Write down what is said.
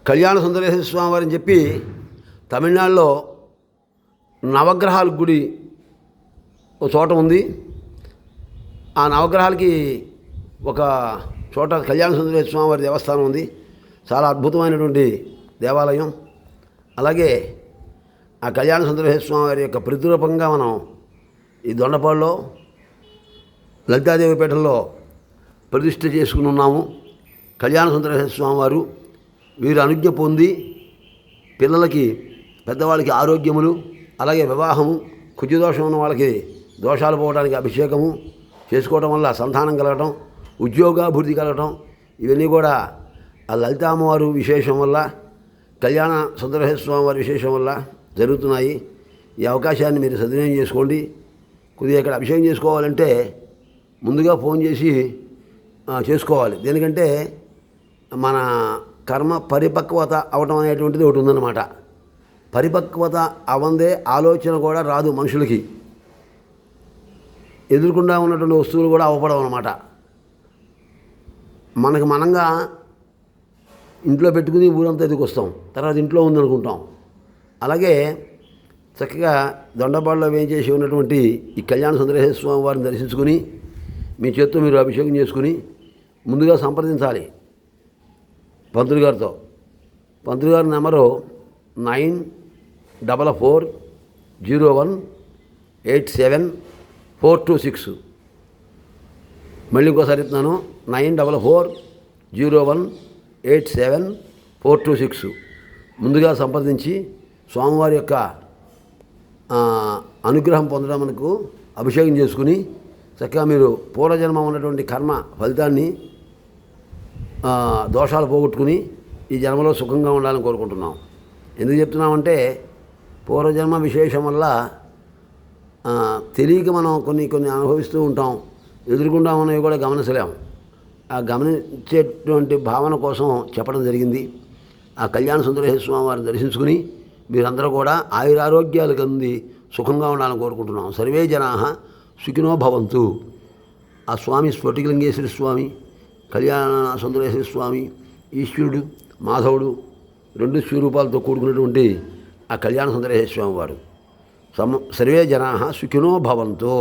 కళ్యాణ సుందరేశ్వర స్వామి వారిని చెప్పి తమిళనాడులో నవగ్రహాల గుడి ఒక చోట ఉంది. ఆ నవగ్రహాలకి ఒక చోట కళ్యాణ సుందరేశ్వర స్వామి వారి దేవస్థానం ఉంది. చాలా అద్భుతమైనటువంటి దేవాలయం. అలాగే ఆ కళ్యాణ సుందరేశ్వర స్వామి వారి యొక్క ప్రతిరూపంగా మనం ఈ దొండపాడులో లలితాదేవిపేటలో ప్రతిష్ఠ చేసుకుని ఉన్నాము. కళ్యాణ సుందరేశ్వర స్వామి వారు వీరు అనుజ్ఞ పొంది పిల్లలకి పెద్దవాళ్ళకి ఆరోగ్యములు, అలాగే వివాహము, కుజదోషం ఉన్న వాళ్ళకి దోషాలు పోవడానికి అభిషేకము చేసుకోవడం వల్ల సంతానం కలగటం, ఉద్యోగాభివృద్ధి కలగటం, ఇవన్నీ కూడా ఆ లలితామ్మవారు విశేషం వల్ల, కళ్యాణ సుందరేశ్వర స్వామి వారి విశేషం వల్ల జరుగుతున్నాయి. ఈ అవకాశాన్ని మీరు సద్వినియోగం చేసుకోండి. కొద్దిగా ఇక్కడ అభిషేకం చేసుకోవాలంటే ముందుగా ఫోన్ చేసి చేసుకోవాలి. దేనికంటే మన కర్మ పరిపక్వత అవటం అనేటువంటిది ఒకటి ఉందన్నమాట. పరిపక్వత అవందే ఆలోచన కూడా రాదు మనుషులకి. ఎదురుకుండా ఉన్నటువంటి వస్తువులు కూడా అవపడవు అన్నమాట. మనకు మనంగా ఇంట్లో పెట్టుకుని ఊరంతా ఎదుకొస్తాం, తర్వాత ఇంట్లో ఉందనుకుంటాం. అలాగే చక్కగా దొండపాడులో వేయించేసి ఉన్నటువంటి ఈ కళ్యాణ సుందరేశ్వర స్వామి వారిని దర్శించుకుని మీ చేత్తో మీరు అభిషేకం చేసుకుని ముందుగా సంప్రదించాలి పంతులు గారితో. పంతులు గారి నెంబరు 9440187426. మళ్ళీ ఇంకోసారి ఇస్తున్నాను, 9440187426. ముందుగా సంప్రదించి స్వామివారి యొక్క అనుగ్రహం పొందడానికి అభిషేకం చేసుకుని చక్కగా మీరు పూర్వజన్మ ఉన్నటువంటి కర్మ ఫలితాన్ని దోషాలు పోగొట్టుకుని ఈ జన్మలో సుఖంగా ఉండాలని కోరుకుంటున్నాం. ఎందుకు చెప్తున్నామంటే పూర్వజన్మ విశేషం వల్ల తెలియక మనం కొన్ని అనుభవిస్తూ ఉంటాం. ఎదురుకుండా ఉన్నవి కూడా గమనించలేము. ఆ గమనించేటువంటి భావన కోసం చెప్పడం జరిగింది. ఆ కళ్యాణ సుందరేశ్వర స్వామి వారిని దర్శించుకుని మీరందరూ కూడా ఆయురారోగ్యాలు పొంది సుఖంగా ఉండాలని కోరుకుంటున్నాం. సర్వే జనాః సుఖినో భవంతు. ఆ స్వామి స్ఫటికలింగేశ్వర స్వామి, కళ్యాణ సుందరేశ్వర స్వామి, ఈశ్వరుడు మాధవుడు రెండు స్వరూపాలతో కూడుకున్నటువంటి ఆ కళ్యాణ సుందరేశ్వర స్వామి వారు సర్వే జనాః సుఖినో భవంతు.